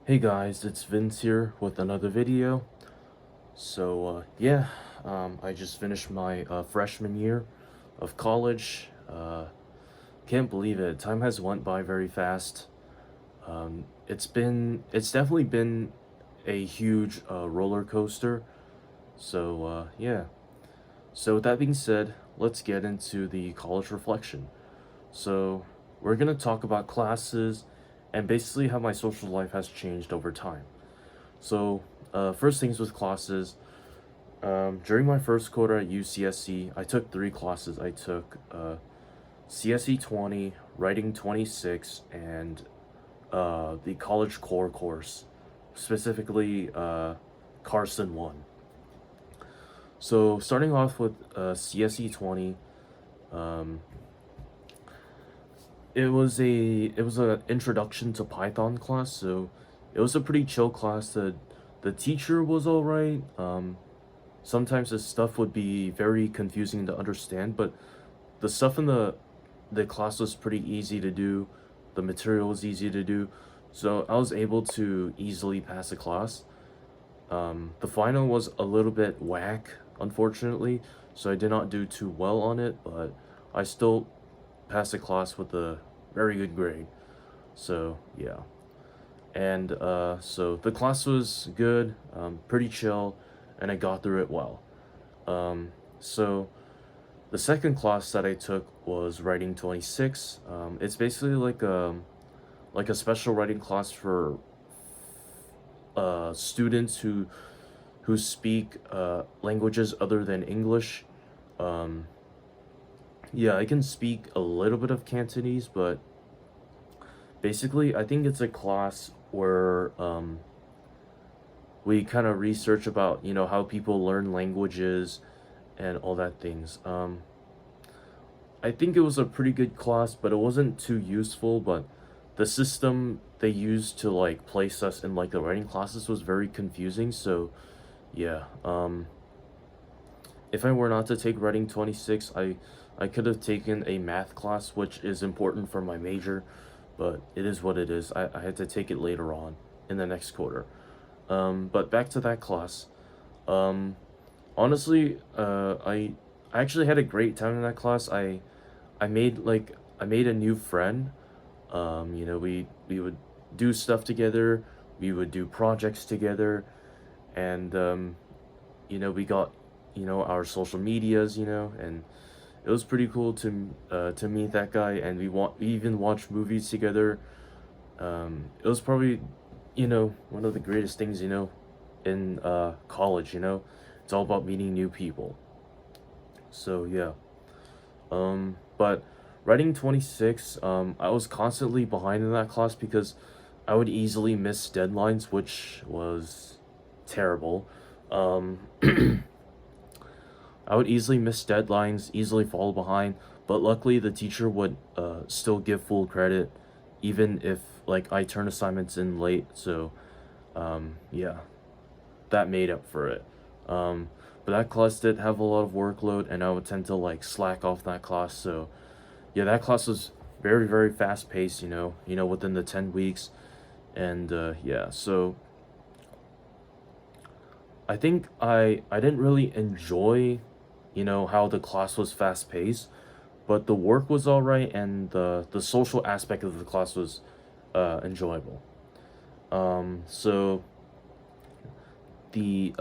Hey guys, it's Vince here with another video. I just finished my freshman year of college. Can't believe it. Time has went by very fast. It's definitely been a huge roller coaster. Yeah. So with that being said, let's get into the college reflection. So we're gonna talk about classes and basically how my social life has changed over time. First things with classes. During my first quarter at UCSC, I took three classes. I took CSE 20, Writing 26, and the College Core course, specifically Carson 1. So, starting off with CSE 20, um, it was a introduction to Python class, so it was a pretty chill class. The teacher was all right. Sometimes the stuff would be very confusing to understand, but the stuff in the class was pretty easy to do. The material was easy to do, so I was able to easily pass the class. The final was a little bit whack, unfortunately, so I did not do too well on it, but I still passed the class with a very good grade. So yeah. So the class was good, pretty chill, and I got through it well. So the second class that I took was Writing 26. It's basically like a special writing class for students who speak languages other than English. Um, yeah, I can speak a little bit of Cantonese, but basically, I think it's a class where we kind of research about how people learn languages and all that things. I think it was a pretty good class, but it wasn't too useful. But the system they used to like place us in like the writing classes was very confusing. So yeah, if I were not to take Writing 26, I could have taken a math class, which is important for my major, but it is what it is. I had to take it later on in the next quarter. But back to that class. Um, Honestly, I actually had a great time in that class. I made a new friend. We would do stuff together. We would do projects together, and we got our social medias. And it was pretty cool to meet that guy, and we even watched movies together. It was probably one of the greatest things in college. It's all about meeting new people. So yeah. But Writing 26, I was constantly behind in that class because I would easily miss deadlines, which was terrible. Um, I would easily miss deadlines, easily fall behind, but luckily the teacher would still give full credit, even if like I turn assignments in late. So, yeah, that made up for it. Um, but that class did have a lot of workload, and I would tend to like slack off that class. So, yeah, that class was very, very fast paced. Within the 10 weeks, and yeah, so I think I didn't really enjoy, how the class was fast paced, but the work was all right, and the social aspect of the class was enjoyable. So the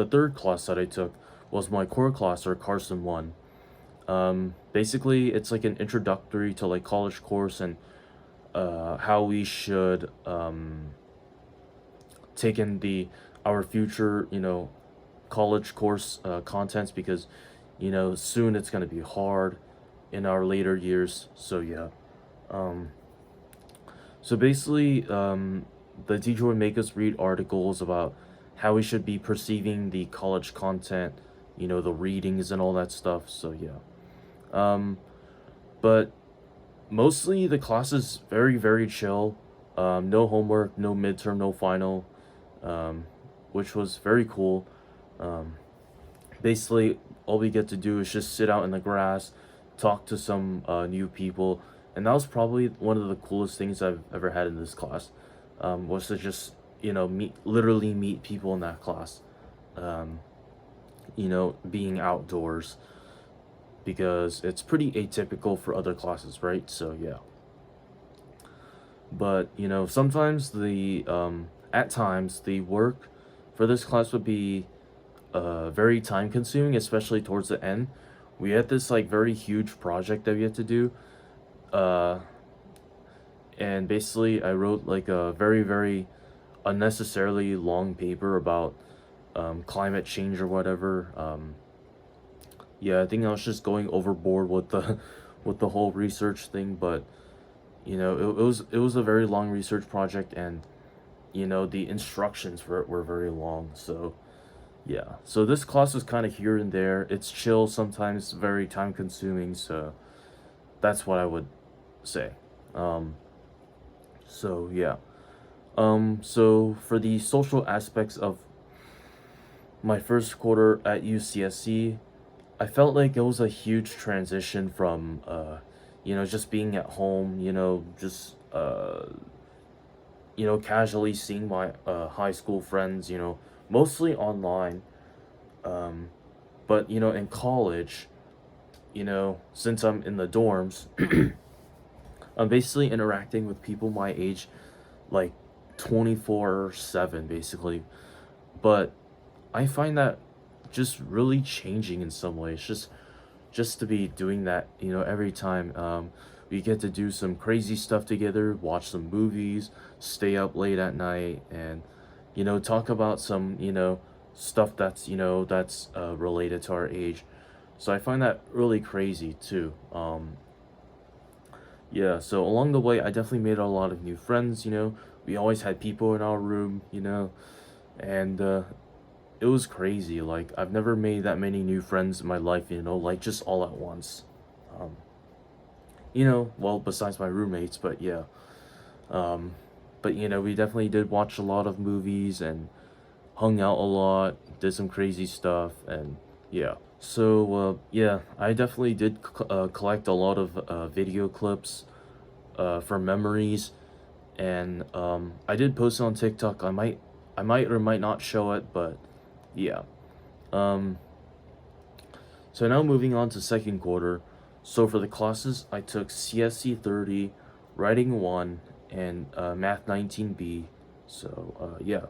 third class that I took was my core class, or Carson 1. Basically, it's like an introductory to like college course, and how we should take in the our future college course contents, because soon it's going to be hard in our later years. So yeah. um so basically, the teacher would make us read articles about how we should be perceiving the college content, the readings and all that stuff. So yeah. But mostly the class is very, very chill. No homework, no midterm, no final, um, which was very cool. Um, Basically, all we get to do is just sit out in the grass, talk to some new people, and that was probably one of the coolest things I've ever had in this class. was to just, literally meet people in that class. Um, being outdoors, because it's pretty atypical for other classes, right? So yeah. But sometimes at times the work for this class would be very time consuming, especially towards the end. We had this like very huge project that we had to do, uh, and basically I wrote like a very, very unnecessarily long paper about climate change or whatever. Yeah, I think I was just going overboard with the with the whole research thing, but it was a very long research project, and the instructions for it were very long. So yeah, so this class is kind of here and there. It's chill, sometimes very time consuming. So that's what I would say. Um, so yeah. So for the social aspects of my first quarter at UCSC, I felt like it was a huge transition from just being at home, just casually seeing my high school friends, mostly online. Um, but in college, since I'm in the dorms, I'm basically interacting with people my age like 24/7 basically. But I find that just really changing in some ways. Just to be doing that, every time. We get to do some crazy stuff together, watch some movies, stay up late at night, and talk about some stuff that's related to our age. So I find that really crazy too. Yeah. So along the way, I definitely made a lot of new friends. We always had people in our room. And it was crazy. Like I've never made that many new friends in my life, like just all at once. Um, well, besides my roommates, but yeah. Um, but we definitely did watch a lot of movies and hung out a lot, did some crazy stuff, and yeah. So yeah, I definitely did collect a lot of video clips for memories, and I did post it on TikTok. I might or might not show it, but yeah. Um, so now moving on to second quarter. So for the classes, I took CSC 30, Writing 1, and Math 19B. So yeah.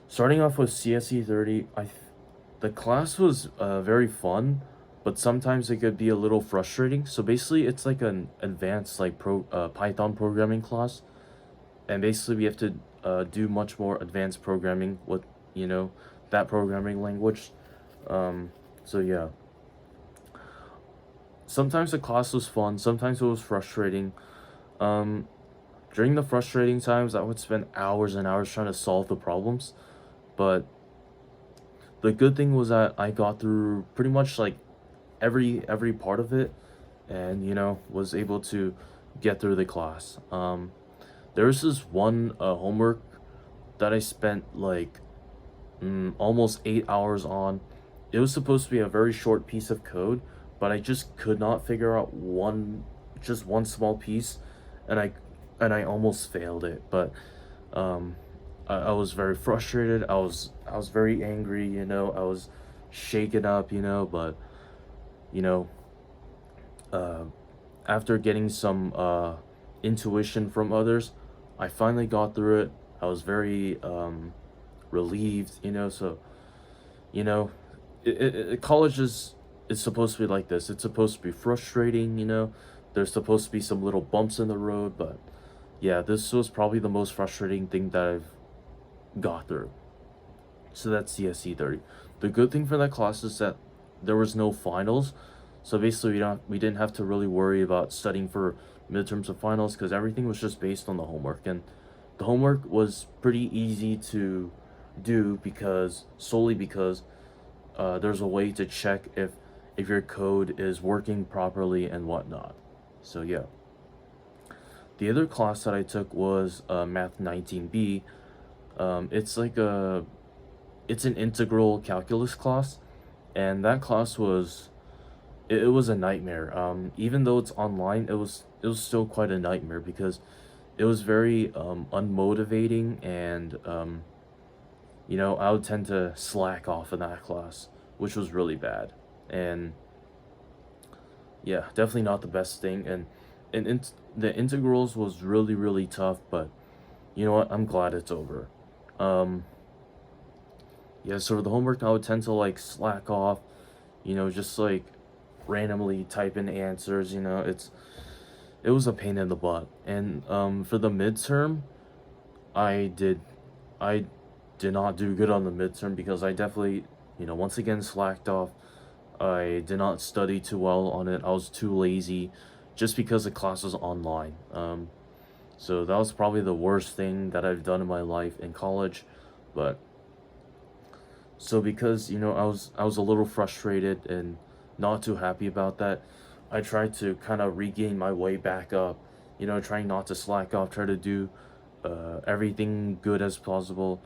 Starting off with CSC 30, the class was very fun, but sometimes it could be a little frustrating. So basically, it's like an advanced like Python programming class, and basically we have to do much more advanced programming with you know that programming language. So yeah, sometimes the class was fun, sometimes it was frustrating. Um, During the frustrating times, I would spend hours and hours trying to solve the problems, but the good thing was that I got through pretty much like every part of it, and was able to get through the class. There was this one homework that I spent like almost 8 hours on. It was supposed to be a very short piece of code, but I just could not figure out just one small piece, and I almost failed it. But um, I was very frustrated. I was very angry. I was shaken up. But you know, uh, after getting some intuition from others, I finally got through it. I was very relieved. So you know college is supposed to be like this. It's supposed to be frustrating. There's supposed to be some little bumps in the road, but yeah, this was probably the most frustrating thing that I've got through. So that's CSC 30. The good thing for that class is that there was no finals, so basically we didn't have to really worry about studying for midterms or finals, because everything was just based on the homework, and the homework was pretty easy to do because solely because there's a way to check if your code is working properly and whatnot. So yeah. The other class that I took was Math 19B. It's like it's an integral calculus class, and that class it was a nightmare. Even though it's online, it was still quite a nightmare because it was very unmotivating, and I would tend to slack off in that class, which was really bad. And yeah, definitely not the best thing. And the integrals was really really tough, but you know what? I'm glad it's over. Um, yeah, so for the homework, I would tend to like slack off, just like randomly type in answers. It was a pain in the butt. And for the midterm, I did I did not do good on the midterm because I definitely, once again slacked off. I did not study too well on it. I was too lazy just because the class was online. So that was probably the worst thing that I've done in my life in college. But so because, I was a little frustrated and not too happy about that, I tried to kind of regain my way back up, trying not to slack off, try to do everything good as possible,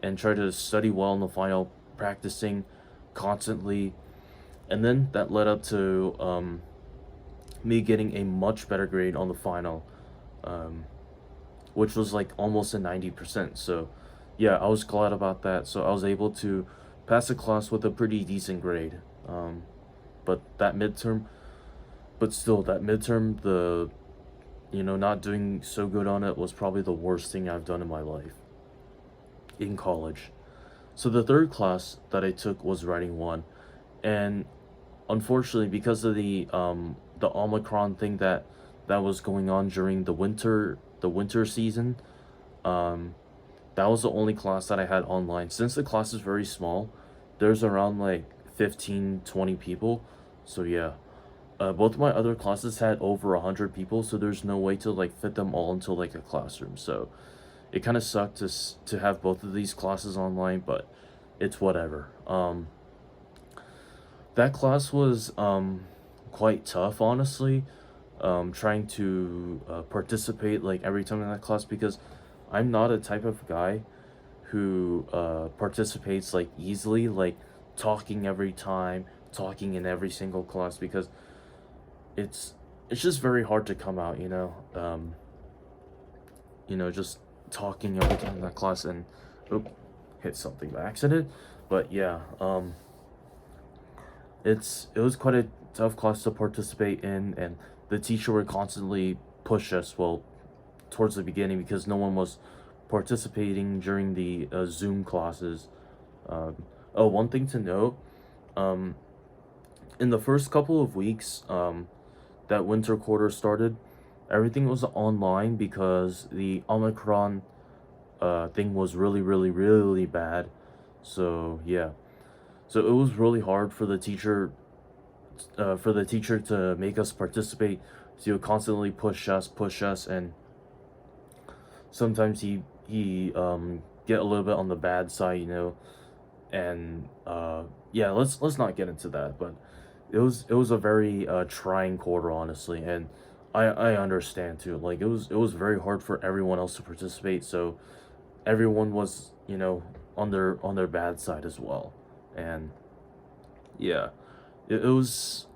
and try to study well in the final, practicing constantly. And then that led up to me getting a much better grade on the final, um, which was like almost a 90%. So, yeah, I was glad about that. So, I was able to pass the class with a pretty decent grade. Um, but that midterm, but still, that midterm, not doing so good on it was probably the worst thing I've done in my life in college. So, the third class that I took was writing one. And unfortunately, because of the Omicron thing that was going on during the winter season, um that was the only class that I had online. Since the class is very small, there's around like 15-20 people. So yeah, both of my other classes had over 100 people, so there's no way to like fit them all into like a classroom. So it kind of sucked to have both of these classes online, but it's whatever. That class was quite tough, honestly. Trying to participate like every time in that class, because I'm not a type of guy who participates like easily, like talking every time, talking in every single class, because it's it's just very hard to come out, just talking every time in that class. And oop, hit something by accident. But yeah, it was quite a tough class to participate in, and the teacher would constantly push us, well, towards the beginning, because no one was participating during the Zoom classes. Oh, one thing to note, um, in the first couple of weeks that winter quarter started, everything was online because the Omicron thing was really, really, really bad. So yeah, so it was really hard for the teacher to make us participate. So he would constantly push us, and sometimes he get a little bit on the bad side, and yeah, let's not get into that. But it was a very trying quarter, honestly, and I understand too. Like it was very hard for everyone else to participate, so everyone was on their bad side as well. And yeah, it was.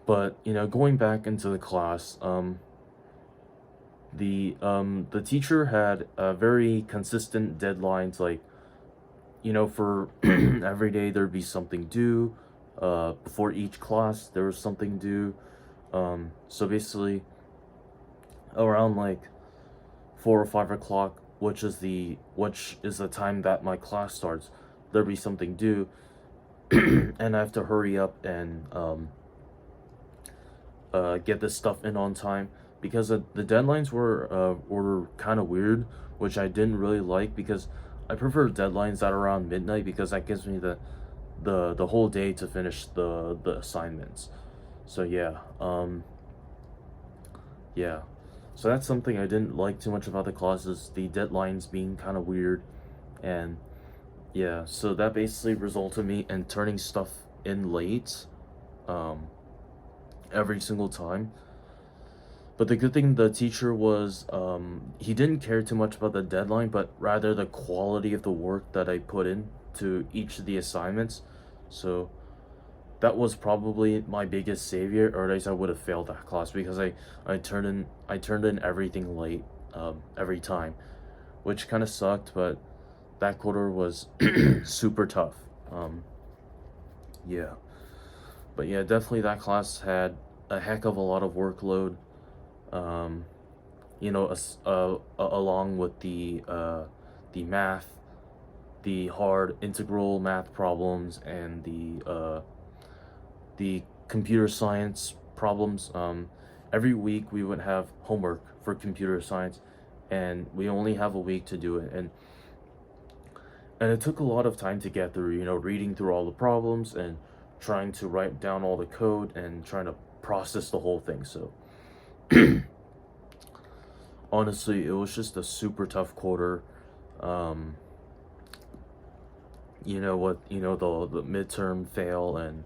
But going back into the class, the teacher had very consistent deadlines, like, for every day there'd be something due. Before each class there was something due. So basically around like 4 or 5 o'clock, which is the time that my class starts, there'd be something due. And I have to hurry up and get this stuff in on time, because the deadlines were kind of weird, which I didn't really like, because I prefer deadlines that are around midnight, because that gives me the whole day to finish the assignments. So yeah, yeah. So that's something I didn't like too much about the classes, the deadlines being kind of weird. And yeah, so that basically resulted me in turning stuff in late, um, every single time. But the good thing, the teacher was, he didn't care too much about the deadline, but rather the quality of the work that I put in to each of the assignments. So that was probably my biggest savior, or at least I would have failed that class because I turned in everything late every time, which kind of sucked, but that quarter was super tough. Um, yeah, but yeah, definitely that class had a heck of a lot of workload. Um, along with the math, the hard integral math problems, and the computer science problems. Every week we would have homework for computer science, and we only have a week to do it. And it took a lot of time to get through. Reading through all the problems and trying to write down all the code and trying to process the whole thing. So honestly, it was just a super tough quarter. Um, the midterm fail, and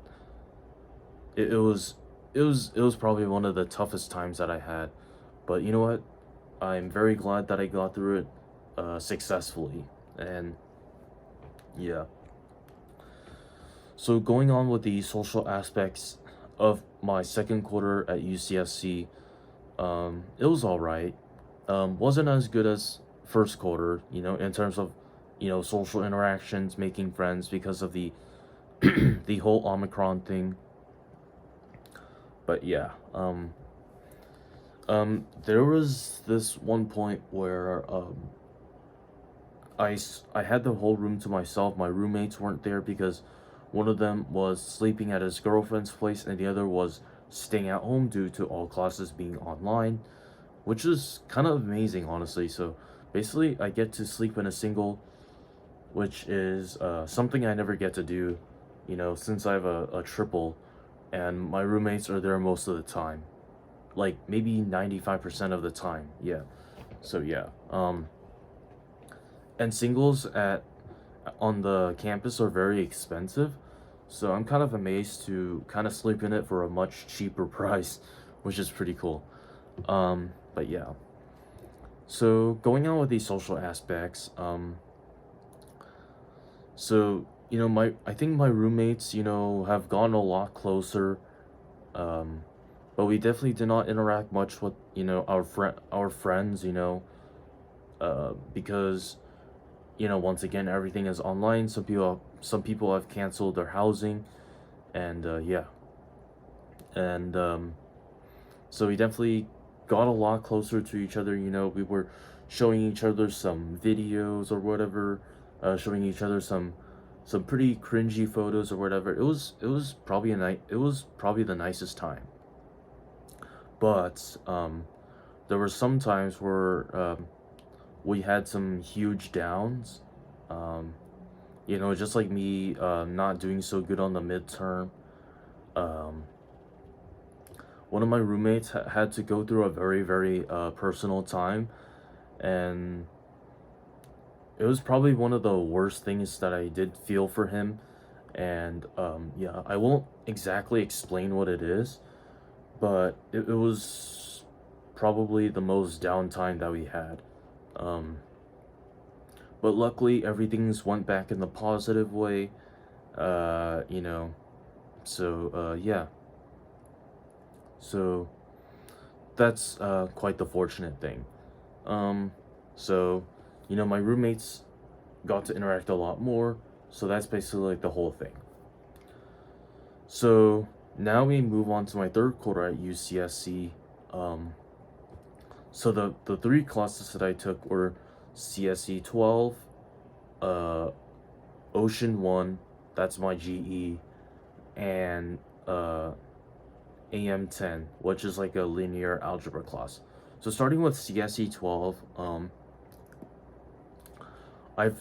it was probably one of the toughest times that I had. But you know what? I'm very glad that I got through it successfully. And yeah. So going on with the social aspects of my second quarter at UCSC, it was all right. Wasn't as good as first quarter, in terms of, social interactions, making friends because of the the whole Omicron thing. But yeah, there was this one point where I had the whole room to myself. My roommates weren't there because one of them was sleeping at his girlfriend's place and the other was staying at home due to all classes being online, which is kind of amazing, honestly. So basically, I get to sleep in a single, which is something I never get to do, since I have a triple, and my roommates are there most of the time, like maybe 95% of the time. Yeah. So yeah. And singles at on the campus are very expensive, so I'm kind of amazed to kind of sleep in it for a much cheaper price, which is pretty cool. But yeah. So going on with these social aspects, so I think my roommates, have gotten a lot closer, um, but we definitely did not interact much with our friends, because once again everything is online. Some people have canceled their housing, and yeah, and so we definitely got a lot closer to each other. We were showing each other some videos or whatever, showing each other some pretty cringy photos or whatever. It was probably the nicest time. But there were some times where we had some huge downs. Um, just like me not doing so good on the midterm. Um, One of my roommates had to go through a very, very personal time, and it was probably one of the worst things that I did feel for him. And yeah, I won't exactly explain what it is, but it was probably the most downtime that we had. Um, but luckily, everything's went back in the positive way. Uh, you know, yeah. So that's quite the fortunate thing. Um, so, my roommates got to interact a lot more. So that's basically like the whole thing. So now we move on to my third quarter at UCSC. Um, so the three classes that I took were CSE 12, uh, Ocean 1, that's my GE, and AM 10, which is like a linear algebra class. So starting with CSE 12, I've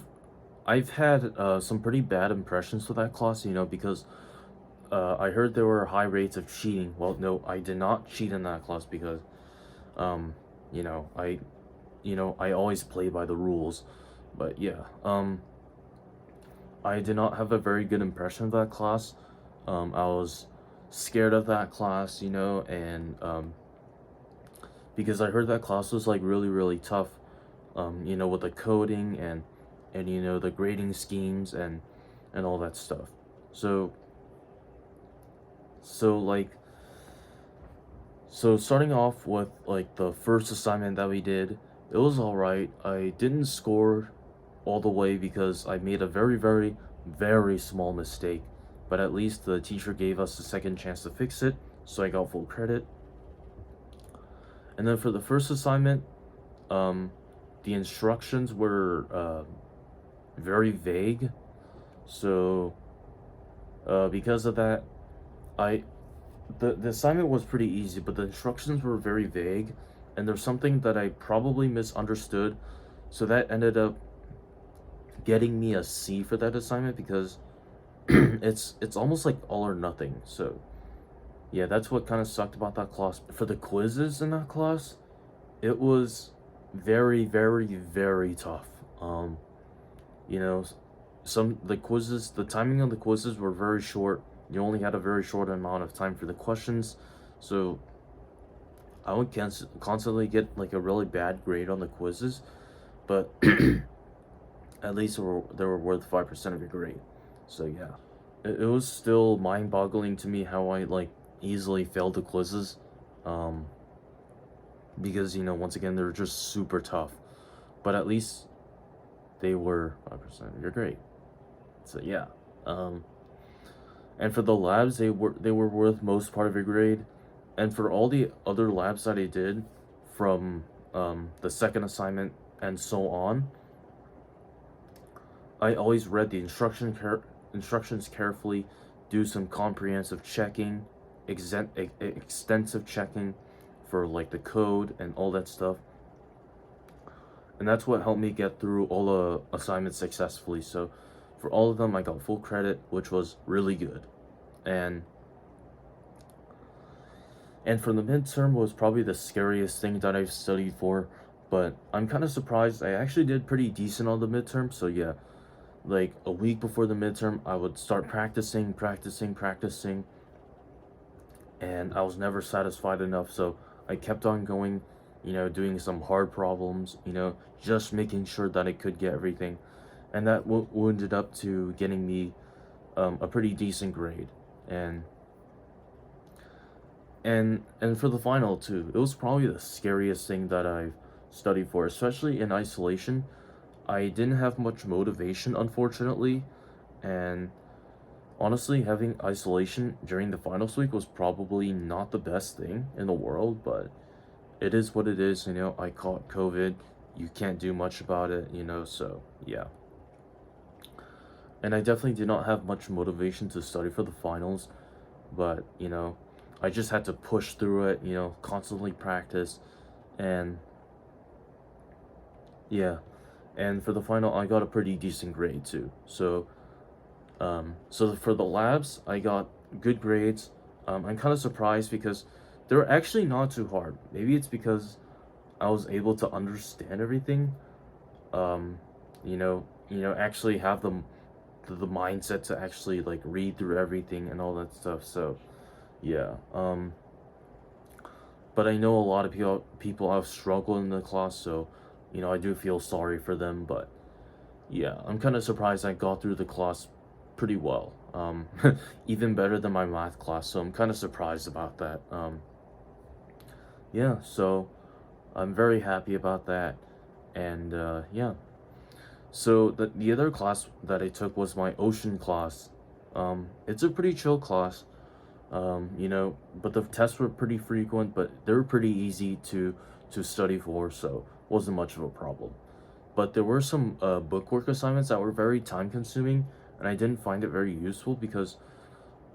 I've had some pretty bad impressions with that class, because I heard there were high rates of cheating. Well, no, I did not cheat in that class because um, you know, I I always play by the rules. But yeah, I did not have a very good impression of that class. I was scared of that class, and because I heard that class was like really, really tough, with the coding and the grading schemes and all that stuff. So So so starting off with like the first assignment that we did, it was all right. I didn't score all the way because I made a very small mistake, but at least the teacher gave us a second chance to fix it, so I got full credit. And then for the first assignment, um, the instructions were very vague, so because of that, I the assignment was pretty easy, but the instructions were very vague, and there's something that I probably misunderstood, so that ended up getting me a C for that assignment because it's almost like all or nothing. So yeah, that's what kind of sucked about that class. For the quizzes in that class, it was very tough. You know, some the quizzes, the timing of the quizzes were very short. You only had a very short amount of time for the questions, so I would constantly get like a really bad grade on the quizzes, but at least they were worth 5% of your grade. So yeah, it was still mind-boggling to me how I like easily failed the quizzes, um, because once again they're just super tough, but at least they were 5% of your grade. So yeah, um, and for the labs they were worth most part of your grade, and for all the other labs that I did from the second assignment and so on, I always read the instructions carefully, do some comprehensive checking, extensive checking for like the code and all that stuff. And that's what helped me get through all the assignments successfully. So for all of them, I got full credit, which was really good. And for the midterm was probably the scariest thing that I've studied for, but I'm kind of surprised. I actually did pretty decent on the midterm, so yeah. Like a week before the midterm, I would start practicing, and I was never satisfied enough, so I kept on going, doing some hard problems, just making sure that I could get everything, and that ended up to getting me a pretty decent grade, and for the final too, it was probably the scariest thing that I've studied for, especially in isolation. I didn't have much motivation, unfortunately, and honestly, having isolation during the finals week was probably not the best thing in the world, but it is what it is, I caught COVID. You can't do much about it, so yeah. And I definitely did not have much motivation to study for the finals, but, I just had to push through it, constantly practice, and yeah. And for the final, I got a pretty decent grade too. So, for the labs, I got good grades. I'm kind of surprised because they're actually not too hard. Maybe it's because I was able to understand everything. Um, actually have the mindset to actually like read through everything and all that stuff. So, yeah. But I know a lot of people have struggled in the class, so I do feel sorry for them. But yeah, I'm kind of surprised I got through the class pretty well. Even better than my math class, so I'm kind of surprised about that. Yeah, so I'm very happy about that, and yeah. So the other class that I took was my ocean class. It's a pretty chill class. But the tests were pretty frequent, but they were pretty easy to study for, so wasn't much of a problem. But there were some bookwork assignments that were very time consuming, and I didn't find it very useful because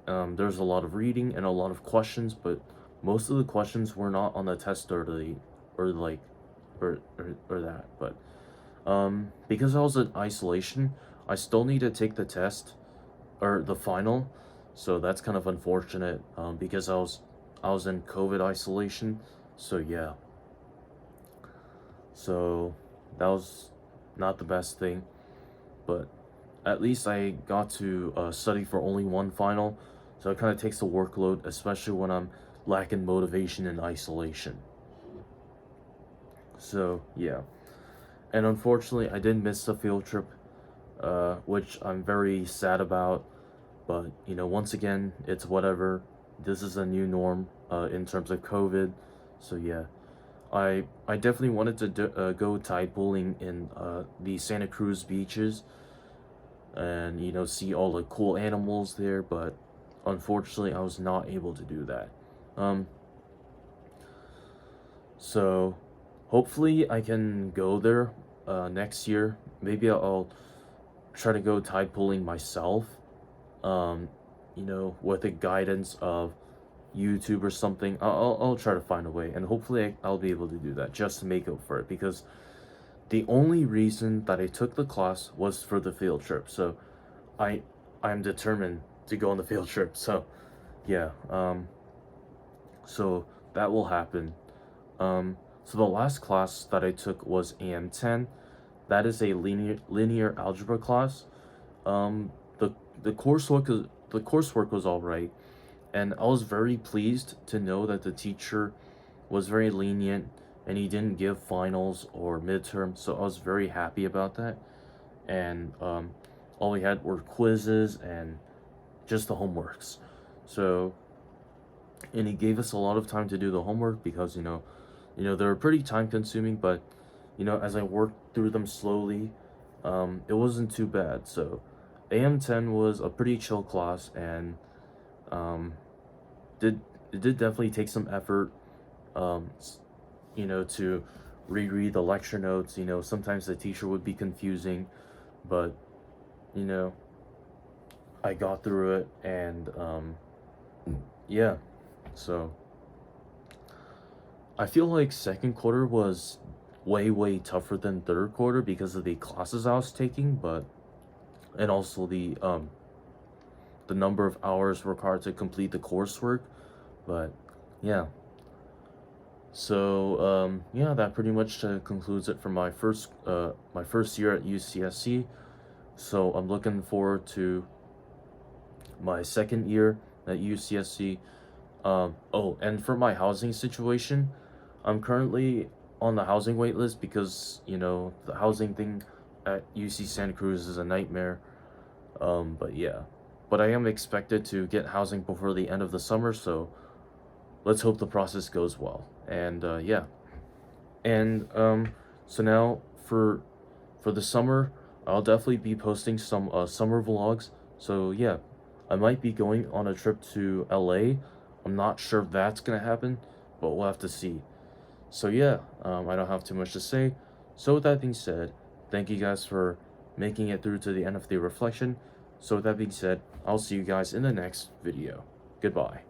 there's a lot of reading and a lot of questions, but most of the questions were not on the test or like or that. But because I was in isolation, I still need to take the test or the final, so that's kind of unfortunate because I was in COVID isolation, so yeah. So that was not the best thing, but at least I got to study for only one final, so it kind of takes the workload, especially when I'm lacking motivation in isolation. So yeah, and unfortunately, I did miss the field trip, which I'm very sad about. But once again, it's whatever. this is a new norm in terms of COVID. So yeah, I definitely wanted to go tide pooling in the Santa Cruz beaches, and see all the cool animals there, but unfortunately I was not able to do that. Um, so hopefully I can go there next year. Maybe I'll try to go tide pooling myself. Um, with the guidance of YouTube or something. I'll try to find a way, and hopefully I'll be able to do that just to make up for it, because the only reason that I took the class was for the field trip. So I I'm determined to go on the field trip. So yeah, so that will happen. So the last class that I took was AM10. That is a linear algebra class. Um, the the coursework was all right, and I was very pleased to know that the teacher was very lenient and he didn't give finals or midterms. So I was very happy about that. And all we had were quizzes and just the homeworks. So, and he gave us a lot of time to do the homework because they were pretty time consuming, but as I worked through them slowly, it wasn't too bad. So AM10 was a pretty chill class, and um, did it did definitely take some effort, um, to reread the lecture notes. Sometimes the teacher would be confusing, but you know, I got through it, and yeah. So I feel like second quarter was way tougher than third quarter because of the classes I was taking, but and also the number of hours required to complete the coursework. But yeah. So yeah, that pretty much concludes it for my first year at UCSC. So I'm looking forward to my second year at UCSC. Oh, and for my housing situation, I'm currently on the housing wait list because the housing thing at UC Santa Cruz is a nightmare. But yeah, but I am expected to get housing before the end of the summer, so let's hope the process goes well. And yeah, and so now for the summer, I'll definitely be posting some summer vlogs. So yeah, I might be going on a trip to LA. I'm not sure if that's gonna happen, but we'll have to see. So yeah, I don't have too much to say. So with that being said, thank you guys for making it through to the end of the reflection. So with that being said, I'll see you guys in the next video. Goodbye.